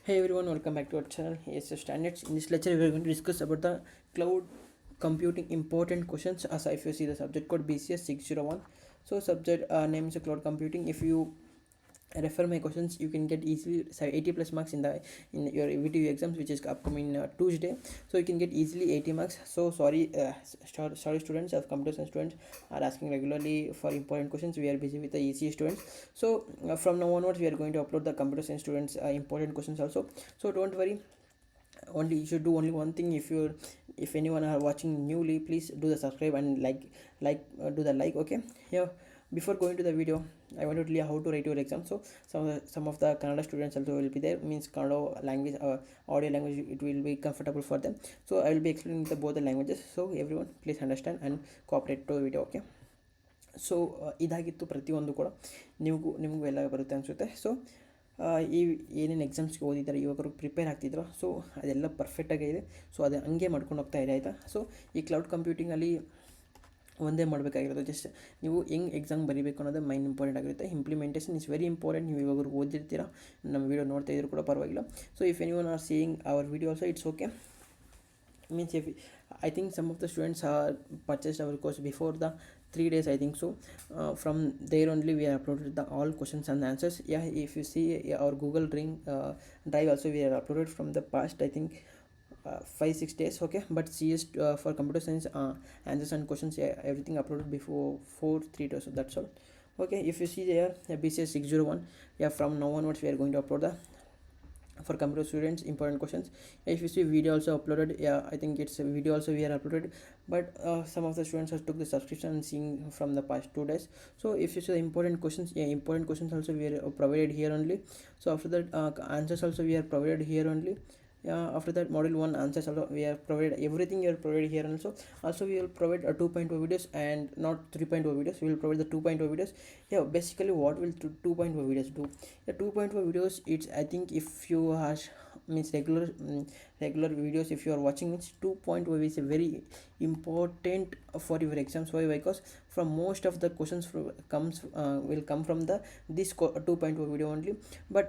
Hey everyone, welcome back to our channel. Here's the standards. In this lecture, we are going to discuss about the cloud computing important questions. As if you see the subject code BCS601. So subject name is cloud computing. If you refer my questions, you can get easily 80 plus marks in your VTU exams, which is upcoming Tuesday. So you can get easily 80 marks. So sorry students, of computer science students are asking regularly for important questions. We are busy with the EC students. So from now onwards, we are going to upload the computer science students important questions also. So don't worry, only you should do only one thing. If anyone are watching newly, please do the subscribe and do the like. Okay, yeah. Before going to the video, I want to tell you how to write your exam. So some of the Kannada students also will be there, means Kannada language, audio language, it will be comfortable for them. So I will be explaining both the languages, so everyone please understand and cooperate to the video. Okay, so ಇದಾಗಿತ್ತು ಪ್ರತಿಯೊಂದು ಕೂಡ ನಿಮಗೂ ಎಲ್ಲ ಬರುತ್ತೆ ಅನಿಸುತ್ತೆ. So ಈ ಏನೇನು ಎಕ್ಸಾಮ್ಸ್ಗೆ ಓದಿದ್ದಾರೆ, ಇವಾಗ ಪ್ರಿಪೇರ್ ಆಗ್ತಿದ್ರು, ಸೊ ಅದೆಲ್ಲ ಪರ್ಫೆಕ್ಟಾಗಿ ಇದೆ. ಸೊ ಅದು ಹಂಗೆ ಮಾಡ್ಕೊಂಡು ಹೋಗ್ತಾ ಇದೆ, ಆಯಿತಾ. ಸೊ ಈ ಕ್ಲೌಡ್ ಕಂಪ್ಯೂಟಿಂಗಲ್ಲಿ ಒಂದೇ ಮಾಡಬೇಕಾಗಿರೋದು, ಜಸ್ಟ್ ನೀವು ಹೆಂಗೆ ಎಕ್ಸಾಮ್ ಬರೀಬೇಕು ಅನ್ನೋದು ಮೈನ್ ಇಂಪಾರ್ಟೆಂಟ್ ಆಗಿರುತ್ತೆ. Implementation is very important. ನೀವು ಇವಾಗ ಓದಿರ್ತೀರಾ, ನಮ್ಮ ವೀಡಿಯೋ ನೋಡ್ತಾ ಇದ್ರು ಕೂಡ ಪರವಾಗಿಲ್ಲ. So if any one are seeing our video also, it's okay. Means if I think some of the students are purchased our course before the 3 days, I think so. From there only we have uploaded the all questions and answers. Yeah, if you see our Google drive also, we have uploaded from the past, I think 5-6 days. Okay, but CS for computer science answers and questions, yeah, everything uploaded before 4-3 days, so that's all. Okay, if you see there BCS601, yeah, from now onwards we are going to upload the for computer students important questions. If you see video also uploaded, yeah, I think it's a video also we are uploaded, but some of the students have took the subscription and seeing from the past 2 days. So if you see the important questions, yeah, important questions also we are provided here only. So after that answers also we are provided here only. Yeah, after that module 1 answers also we have provided, everything we are provided here. Also we will provide a 2.0 videos and not 3.0 videos. We will provide the 2.0 videos. Yeah, basically what will 2.0 videos do? The 2.0 videos, it's, I think if you are means regular videos, if you are watching, it's 2.0 is a very important for your exams. Why? Because from most of the questions will come from this 2.0 video only. But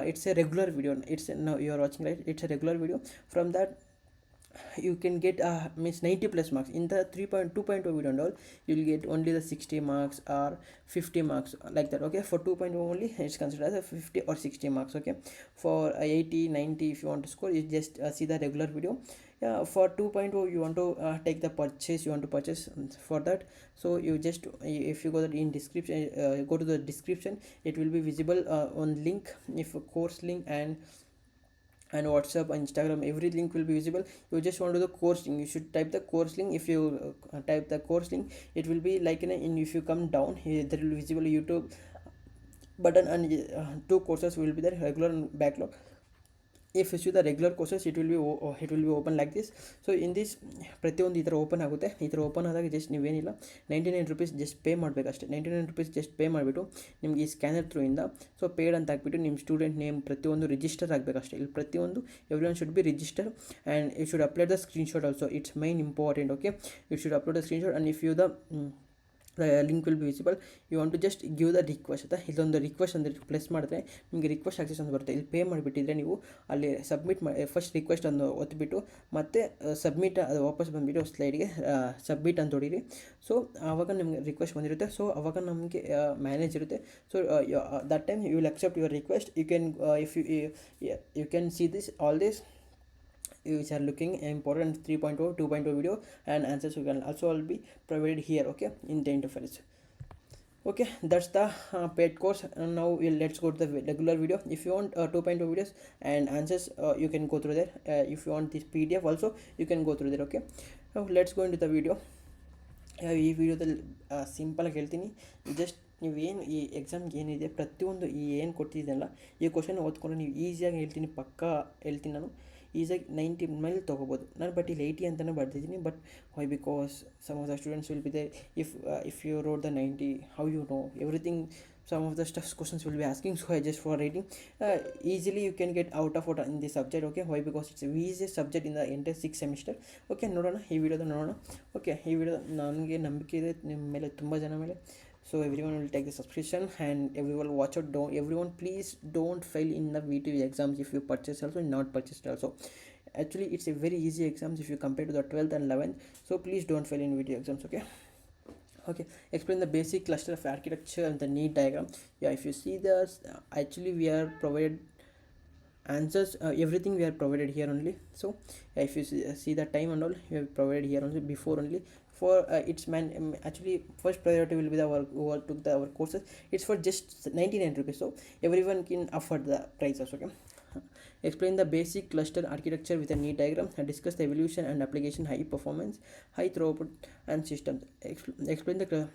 it's a regular video. It's now you are watching, right? It's a regular video. From that you can get means 90 plus marks. In the 3.2.0 video and all, you will get only the 60 marks or 50 marks, like that. Okay, for 2.0 only it's considered as a 50 or 60 marks. Okay, for 80 90 if you want to score, you just see the regular video. Yeah, for 2.0 you want to take the purchase, you want to purchase for that. So you just, if you go in description, go to the description, it will be visible on link, if a course link and WhatsApp, Instagram, every link will be visible. You just want to do the course link, you should type the course link. If you type the course link, it will be like if you come down here, there will be visible YouTube button, and 2 courses will be there, regular and backlog. If you see the regular courses, it will be open like this. So in this ಪ್ರತಿಯೊಂದು ಈ ಥರ open ಆಗುತ್ತೆ. ಈ ಥರ open ಆದಾಗ just ನೀವೇನಿಲ್ಲ, 99 rupees just pay ಮಾಡಬೇಕಷ್ಟೇ. 99 rupees just pay ಮಾಡಿಬಿಟ್ಟು ನಿಮ್ಗೆ ಈ ಸ್ಕ್ಯಾನರ್ ಥ್ರೂ ಇಂದ ಸೊ ಪೇಡ್ ಅಂತ ಹಾಕ್ಬಿಟ್ಟು ನಿಮ್ಮ ಸ್ಟೂಡೆಂಟ್ ನೇಮ್ ಪ್ರತಿಯೊಂದು ರಿಜಿಸ್ಟರ್ ಆಗಬೇಕಷ್ಟೇ. ಇಲ್ಲಿ ಪ್ರತಿಯೊಂದು everyone should be register, and you should upload the screenshot also. It's main important. Okay, you should upload the screenshot, and if you the link will be visible. You want to just give the request ಆಯಿತಾ. ಇದೊಂದು request ಅಂದರೆ place ಮಾಡಿದ್ರೆ ನಿಮಗೆ request access ಅಂತ ಬರುತ್ತೆ. ಇಲ್ಲಿ pay ಮಾಡಿಬಿಟ್ಟಿದ್ರೆ ನೀವು ಅಲ್ಲಿ ಸಬ್ಮಿಟ್ ಮಾಡಿ, ಫಸ್ಟ್ ರಿಕ್ವೆಸ್ಟ್ ಅನ್ನು ಒತ್ತಿಬಿಟ್ಟು ಮತ್ತೆ ಸಬ್ಮಿಟ್, ಅದು ವಾಪಸ್ ಬಂದುಬಿಟ್ಟು ಸ್ಲೈಡ್ಗೆ ಸಬ್ಮಿಟ್ ಅಂತ ಹೊಡೀರಿ. ಸೊ ಆವಾಗ ನಿಮಗೆ ರಿಕ್ವೆಸ್ಟ್ ಬಂದಿರುತ್ತೆ. ಸೊ ಆವಾಗ ನಮಗೆ ಮ್ಯಾನೇಜ್ ಇರುತ್ತೆ. So that time you will accept your request. You can if you can see this all this which are looking important 3.0 2.0 video, and answers you can also will be provided here. Okay, in the interface. Okay, that's the paid course. And now let's go to the regular video. If you want 2.0 videos and answers, you can go through there. If you want this PDF also, you can go through there. Okay, now let's go into the video. ಈ ವಿಡಿಯೋದಲ್ಲಿ ಸಿಂಪಲಾಗಿ ಹೇಳ್ತೀನಿ. Just ನೀವೇನು ಈ ಎಕ್ಸಾಮ್ಗೆ ಏನಿದೆ ಪ್ರತಿಯೊಂದು ಈ ಏನು ಕೊಡ್ತಿದ್ದೆನಲ್ಲ, ಈ ಕ್ವಶನ್ ಓದ್ಕೊಂಡು ನೀವು ಈಸಿಯಾಗಿ ಹೇಳ್ತೀನಿ, ಪಕ್ಕಾ ಹೇಳ್ತೀನಿ ನಾನು. ಈಸಾಗಿ 90 ಮೇಲೆ ತೊಗೋಬೋದು ನಾನು, ಬಟ್ ಇಲ್ಲಿ 80 ಅಂತಲೇ ಬರ್ತಿದ್ದೀನಿ. But why? Because some of the students will be there. If you road the 90, how you know everything? Some of the stuff questions will be asking, so I just for writing easily you can get out of in this subject. Okay, why? Because it's a easiest subject in the entire 6th semester. Okay, ನೋಡೋಣ ಈ ವಿಡಿಯೋದ ನೋಡೋಣ. Okay, ಈ video ನನಗೆ ನಂಬಿಕೆ ಇದೆ ನಿಮ್ಮ ಮೇಲೆ, ತುಂಬ ಜನ ಮೇಲೆ. So everyone will take the subscription, and everyone watch out. Don't everyone please don't fail in the VTU exams if you purchase also, not purchased also. Actually it's a very easy exams if you compare to the 12th and 11th, so please don't fail in VTU exams. Okay, explain the basic cluster of architecture and the need diagram. Yeah, if you see this, actually we are provided answers, everything we are provided here only. So if you see the time and all, we have provided here only before only. For its actually first priority will be the our who took our courses. It's for just 99 rupees, so everyone can afford the prices. Okay, explain the basic cluster architecture with a neat diagram, and discuss the evolution and application, high performance, high throughput and systems. Explain the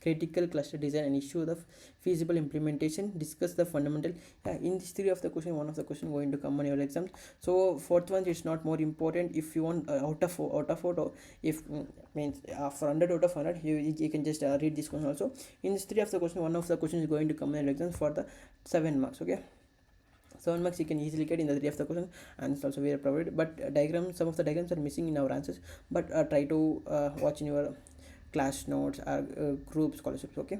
critical cluster design and issue the feasible implementation. Discuss the fundamental. In this three of the question, one of the question going to come on your exams. So fourth one is not more important. If you want out of photo, if means for 100 out of 100, you can just read this question also. In this three of the question, one of the question is going to come on your exams for the 7 marks. Okay, 7 marks you can easily get in the three of the question, and it's also very provided. But diagrams, some of the diagrams are missing in our answers, but try to watch in your class notes or group scholarships. Okay,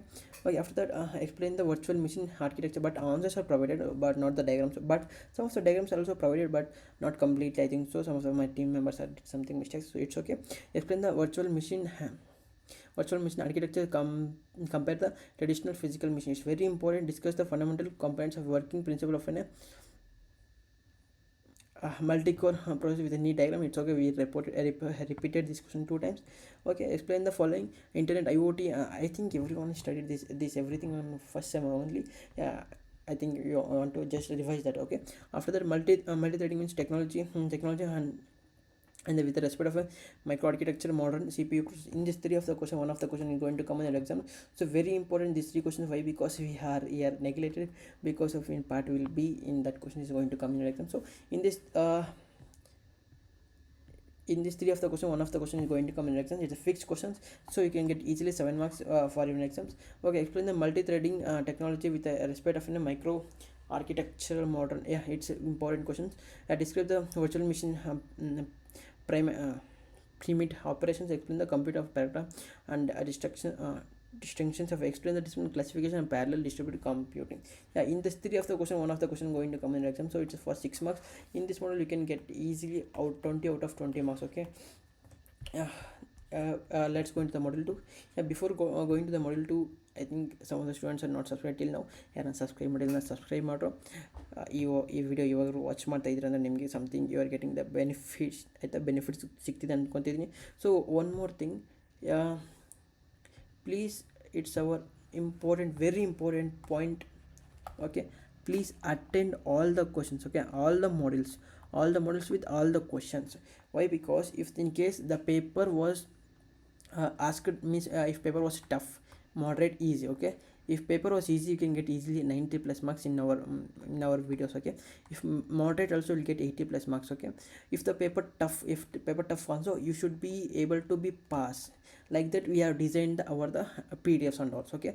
after that, explain the virtual machine architecture, but answers are provided but not the diagrams. But some of the diagrams are also provided but not completely, I think so. Some of my team members had something mistakes, so it's okay. Explain the virtual machine architecture, compare the traditional physical machine. It's very important. Discuss the fundamental components of working principle of an multi-core process with a neat diagram. It's okay, we repeated this question 2 times. Okay, explain the following. Internet, IoT, I think everyone studied this everything on first sem only. Yeah, I think you want to just revise that. Okay, after that, multi-threading means technology and with the respect of a microarchitecture, modern CPU. In this three of the question, one of the question is going to come in the exam. So very important these three questions. Why? Because we are here neglected, because of in part will be in that question is going to come in the exam. So in this three of the question, one of the question is going to come in exams. It's a fixed questions, so you can get easily 7 marks for your exams. Okay, explain the multi-threading technology with the respect of a micro architectural modern. Yeah, it's important questions. Describe the virtual machine primate operations. Explain the computer of paradigm and distinctions of. Explain the different classification and parallel distributed computing. Yeah, in this three of the question, one of the question going to come in the exam, so it's for 6 marks. In this model you can get easily 20 out of 20 marks. Okay, let's go into the model 2. Before going to the model 2, I think some of the students are not subscribed till now. ಯಾರು subscribe ಮಾಡಿಲ್ಲ subscribe ಮಾಡ್ರು. ಈ video ಇವಾಗ watch ಮಾಡ್ತಾ ಇದ್ರೆ ಅಂದರೆ ನಿಮಗೆ something you are getting the benefits ಆಯಿತಾ, ಬೆನಿಫಿಟ್ಸ್ ಸಿಗ್ತಿದೆ ಅಂದ್ಕೊತಿದ್ದೀನಿ. So one more thing, please, it's our important, very important point. Okay, please attend all the questions. Okay, all the models with all the questions. Why? Because if in case the paper was asked, means if paper was tough, moderate, easy. Okay, if paper was easy you can get easily 90 plus marks in our videos. Okay, if moderate also will get 80 plus marks. Okay, if the paper tough also, you should be able to be pass. Like that we have designed the PDFs and also. Okay,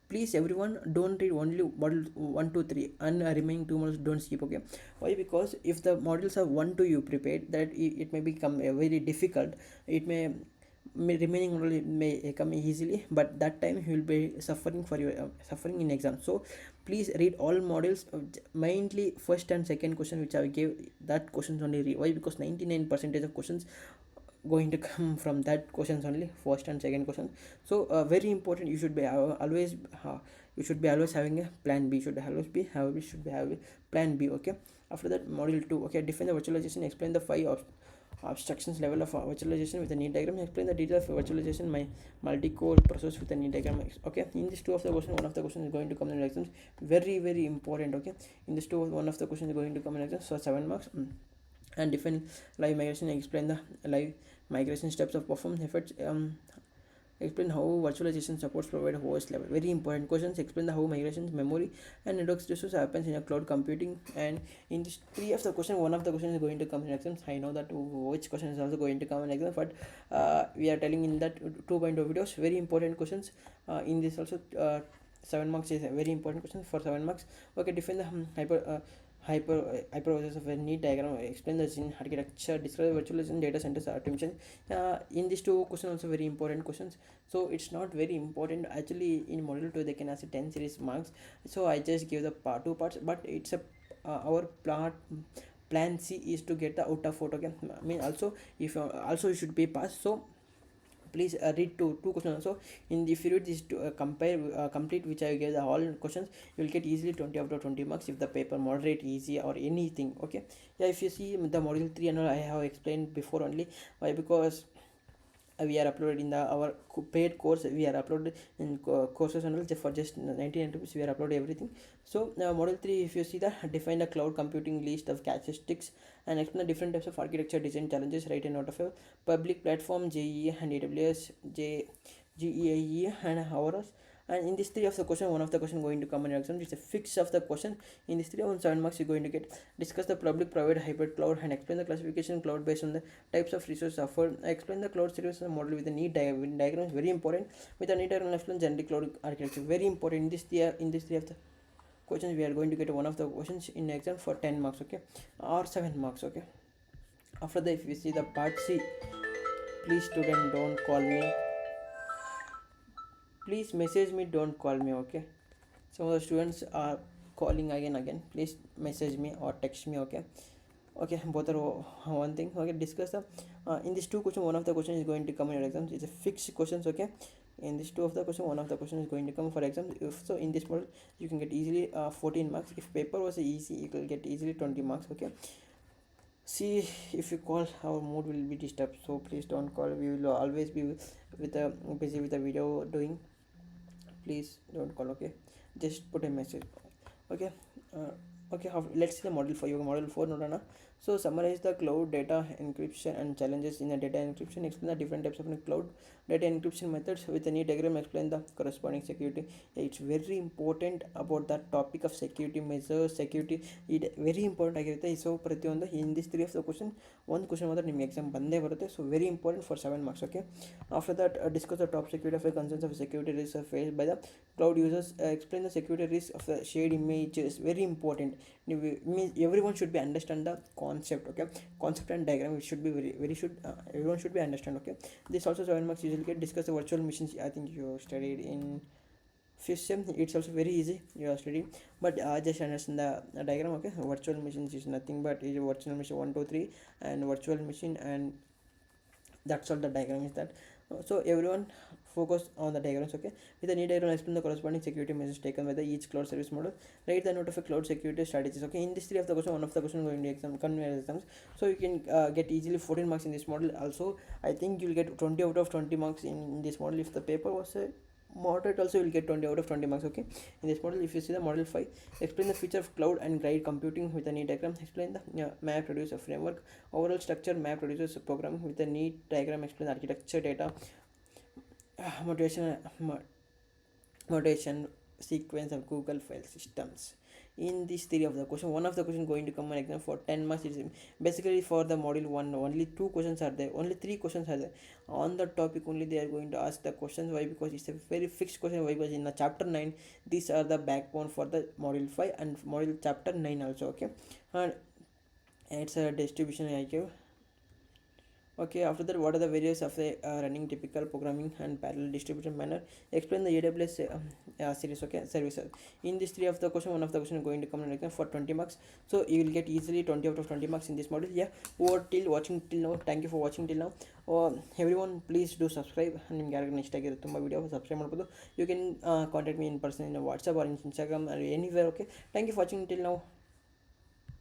please everyone don't read only model 1 2 3 and remaining 2 models don't skip. Okay, why? Because if the models are 1 2 you prepared, that it may become very difficult. It may remaining model may come easily, but that time you will be suffering in exam. So please read all models, mainly first and second question which I gave, that questions only read. Why? Because 99% of questions going to come from that questions only, first and second question. So very important, you should be always having a plan B. Should have a plan B. Okay, after that module 2. Okay, define the virtualization. Explain the 5 abstractions level of virtualization with a neat diagram. Explain the detail of virtualization, my multi-core process with a neat diagram. Okay, in this 2 of the question, one of the question is going to come in exams. Very very important. Okay, in this 2, one of the question is going to come in exams, so 7 marks. And define live migration. Explain the live migration steps of performance efforts. Explain how virtualization supports provide OS level. Very important questions. Explain the how migrations, memory and network resources happens in a cloud computing. And in this 3 of the question, one of the questions is going to come in exams. I know that which question is also going to come in exam, but we are telling in that 2.0 videos. Very important questions. In this also 7 marks is a very important question for 7 marks. Okay, define the hypervisors of a neat diagram, explain the scene architecture, describe virtualization, data centers, automation. In these two questions also very important questions, so it's not very important actually. In module 2 they can ask 10 series marks, so I just give the two parts, but it's a our plan C is to get the out of 4. Okay, I mean also if also you should be passed, so please read two questions also. If you read this to compare complete, which I gave the all questions, you will get easily 20 out of 20 marks if the paper moderate, easy or anything. Okay, yeah, if you see the module 3 and all, I have explained before only. Why? Because we are uploaded in the our paid course, we are uploaded in courses and all for just 99 rupees, we are uploaded everything. So model 3, if you see the define the cloud computing list of characteristics and explain the different types of architecture design challenges, write a note of a public platform, JEE and AWS, GEAE and hours. And in this three of the question, one of the question going to come in your exam, it's a fix of the question. In this 3 on 7 marks you're going to get discuss the public private hybrid cloud and explain the classification cloud based on the types of resources offered. Explain the cloud service model with a neat diagram is very important. With a neat diagram, explain generic cloud architecture, very important. In this three of the questions we are going to get one of the questions in exam for 10 marks. Okay, or 7 marks. Okay, after that if you see the part C, please student don't call me, please message me, don't call me. Okay, some of the students are calling again, please message me or text me. Okay, both are one thing. Okay, discuss the in these two questions, one of the question is going to come in your exams, it's a fixed questions. Okay, in this two of the question, one of the question is going to come for exam. If so, in this model you can get easily 14 marks. If paper was easy, you will get easily 20 marks. Okay, see, if you call, our mood will be disturbed, so please don't call. We will always be with a busy with the video doing. Please don't call. Okay, just put a message. Okay, okay, let's see the model for you. Model 4 nodana. So summarize the cloud data encryption and challenges in the data encryption, explain the different types of cloud data encryption methods with a neat diagram, explain the corresponding security. It's very important about the topic of security measures, security, it very important ಆಗಿರುತ್ತೆ. So ಪ್ರತಿಯೊಂದು in this 3 of the question, one question ಮಾತ್ರ ನಿಮ್ಮ exam ಬಂದೇ ಬರುತ್ತೆ, so very important for 7 marks. Okay, after that discuss the top security of the concerns of security risks faced by the cloud users, explain the security risks of the shared images, very important. Everyone should be understand the concept. Okay, concept and diagram, it should be very should everyone should be understand. Okay, this also 7 marks usually get. Discuss the virtual machines, I think you studied in 5th sem, it's also very easy, you are studying, but just understand the diagram. Okay, virtual machines is nothing but is a virtual machine 1 2 3 and virtual machine, and that's all the diagram is that. So everyone focus on the diagrams. Okay, with the need diagram, explain the corresponding security measures taken by the each cloud service model, write the note of a cloud security strategies. Okay, in this 3 of the question, one of the question going to exam conveyor exams, so you can get easily 14 marks in this model. Also I think you'll get 20 out of 20 marks in this model. If the paper was moderate also, you will get 20 out of 20 marks. Okay, in this model, if you see the model 5, explain the feature of cloud and guide computing with a neat diagram, explain the map producer framework, overall structure, map producers program with a neat diagram, explain the architecture, data motivation sequence of Google file systems. In this theory of the question, one of the question going to come an exam for 10 marks. Is basically for the module 1 only 2 questions are there, only 3 questions are there on the topic only. They are going to ask the questions. Why? Because it's a very fixed question. Why? Because in the chapter 9 these are the backbone for the module 5 and module chapter 9 also. Okay, and it's a distribution I give. Okay, after that, what are the various of the running typical programming and parallel distributed manner, explain the AWS series. Okay, services. In this 3 of the question, one of the question is going to come in for 20 marks, so you will get easily 20 out of 20 marks in this model. Yeah, over till watching till now, thank you for watching till now. Everyone please do subscribe, and ನಿಮ್ಗೆ ಯಾರಿಗೂ ಇಷ್ಟ ಆಗಿರುತ್ತೆ ತುಂಬ video subscribe ಮಾಡ್ಬೋದು. You can contact me in person in WhatsApp or in Instagram or anywhere. Okay, thank you for watching till now.